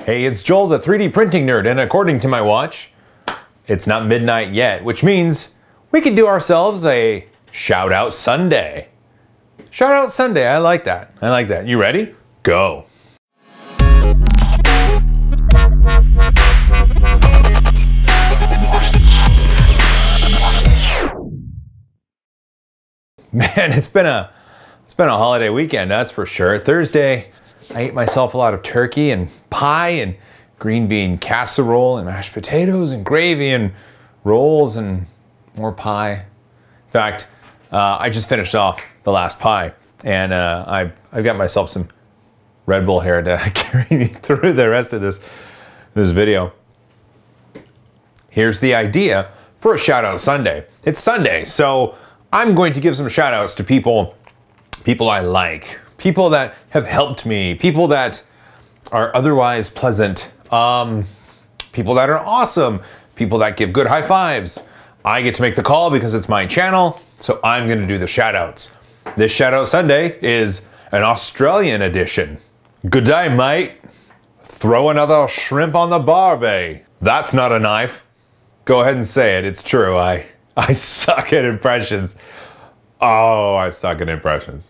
Hey, it's Joel, the 3D printing nerd, and according to my watch, it's not midnight yet, which means we could do ourselves a Shout Out Sunday. Shout Out Sunday, I like that. I like that. You ready? Go. Man, it's been a holiday weekend, that's for sure. Thursday, I ate myself a lot of turkey and pie and green bean casserole and mashed potatoes and gravy and rolls and more pie. In fact, I just finished off the last pie, and I've got myself some Red Bull here to carry me through the rest of this video. Here's the idea for a Shout Out Sunday. It's Sunday, so I'm going to give some shout outs to people I like, people that have helped me, people that are otherwise pleasant, people that are awesome, people that give good high fives. I get to make the call because it's my channel, so I'm going to do the shout outs. This Shout Out Sunday is an Australian edition. Good day, mate. Throw another shrimp on the barbie. That's not a knife. Go ahead and say it. It's true. I suck at impressions. Oh, I suck at impressions.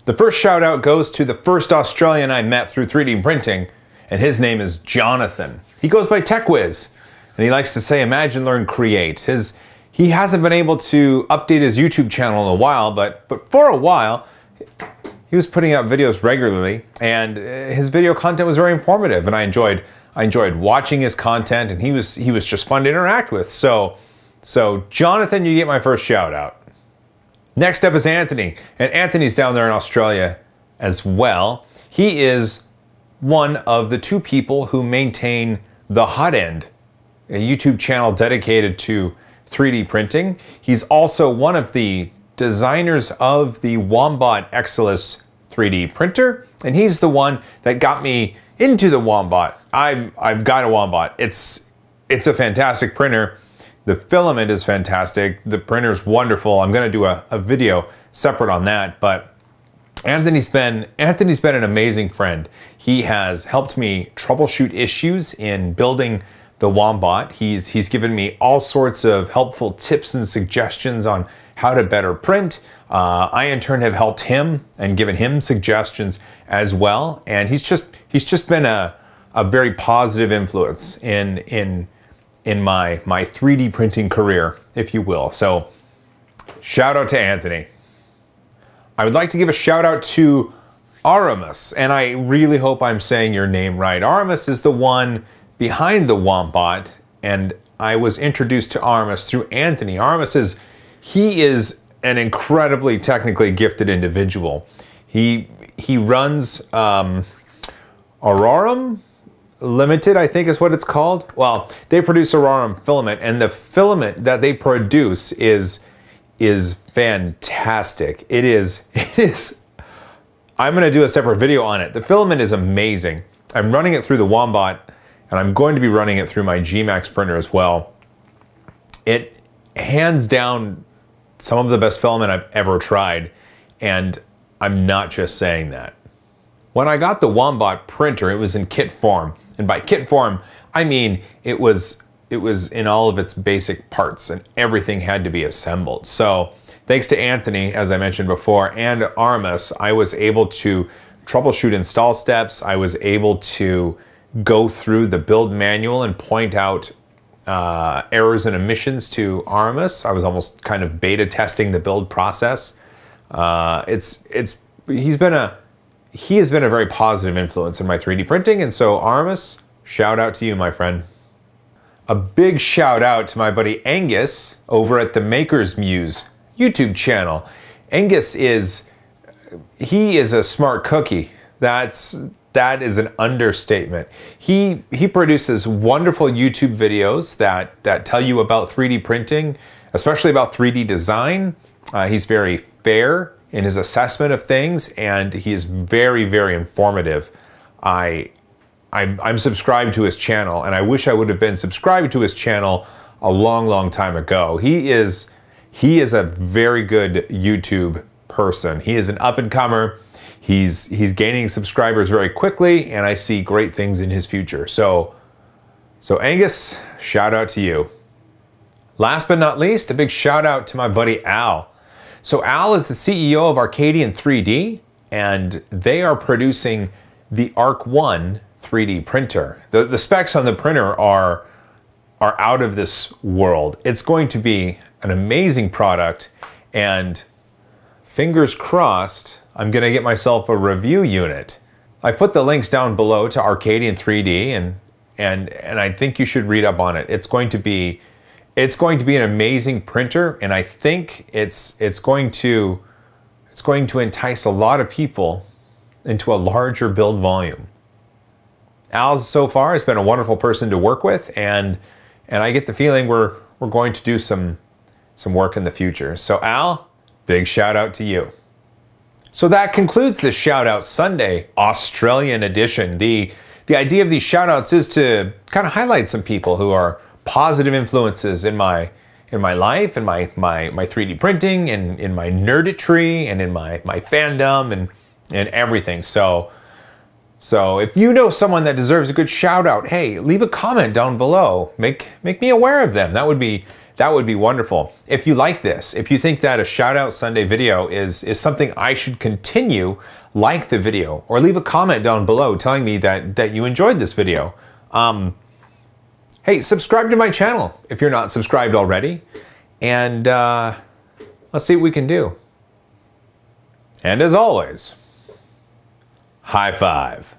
The first shout out goes to the first Australian I met through 3D printing, and his name is Jonathan. He goes by TechWiz, and he likes to say imagine, learn, create. He hasn't been able to update his YouTube channel in a while, but for a while, he was putting out videos regularly, and his video content was very informative, and I enjoyed watching his content, and he was just fun to interact with. So Jonathan, you get my first shout out. Next up is Anthony, and Anthony's down there in Australia as well. He is one of the two people who maintain The Hot End, a YouTube channel dedicated to 3D printing. He's also one of the designers of the Wombat Exilus 3D printer, and he's the one that got me into the Wombat. I've got a Wombat. It's a fantastic printer. The filament is fantastic. The printer's wonderful. I'm going to do a video separate on that, but Anthony's been an amazing friend. He has helped me troubleshoot issues in building the Wombat. He's given me all sorts of helpful tips and suggestions on how to better print. I in turn have helped him and given him suggestions as well. And he's just been a very positive influence in my 3D printing career, if you will. So shout out to Anthony. I would like to give a shout out to Aramis, and I really hope I'm saying your name right. Aramis is the one behind the Wombat, and I was introduced to Aramis through Anthony. Aramis is an incredibly technically gifted individual. He runs Aurorum Limited, I think is what it's called. Well, they produce Aurorum filament, and the filament that they produce is fantastic. It is. I'm going to do a separate video on it. The filament is amazing. I'm running it through the Wombat, and I'm going to be running it through my G-Max printer as well. It hands down some of the best filament I've ever tried, and I'm not just saying that. When I got the Wombat printer, it was in kit form. And by kit form, I mean it was in all of its basic parts, and everything had to be assembled. So thanks to Anthony, as I mentioned before, and Aramis, I was able to troubleshoot install steps. I was able to go through the build manual and point out errors and omissions to Aramis. I was almost kind of beta testing the build process. He has been a very positive influence in my 3D printing, and so Aramis, shout out to you, my friend. A big shout out to my buddy Angus over at the Maker's Muse YouTube channel. Angus is a smart cookie. That is an understatement. He produces wonderful YouTube videos that tell you about 3D printing, especially about 3D design. He's very fair in his assessment of things, and he is very, very informative. I'm subscribed to his channel, and I wish I would have been subscribed to his channel a long, long time ago. He is a very good YouTube person. He is an up-and-comer. he's gaining subscribers very quickly, and I see great things in his future. So Angus, shout out to you. Last but not least, a big shout out to my buddy Al. So Al is the CEO of Arcadian 3D, and they are producing the Arc 1 3D printer. The specs on the printer are out of this world. It's going to be an amazing product, and fingers crossed, I'm gonna get myself a review unit. I put the links down below to Arcadian 3D, and I think you should read up on it. It's going to be an amazing printer, and I think it's going to entice a lot of people into a larger build volume. Al so far has been a wonderful person to work with, and I get the feeling we're going to do some work in the future. So Al, big shout out to you. So that concludes the Shout Out Sunday Australian edition. The idea of these shout outs is to kind of highlight some people who are positive influences in my life, in my 3D printing, and in my nerditry, and in my fandom, and everything. So if you know someone that deserves a good shout out, hey, leave a comment down below. Make me aware of them. That would be wonderful. If you like this, if you think that a Shout Out Sunday video is something I should continue, like the video, or leave a comment down below telling me that you enjoyed this video. Hey, subscribe to my channel if you're not subscribed already, and let's see what we can do. And as always, high five.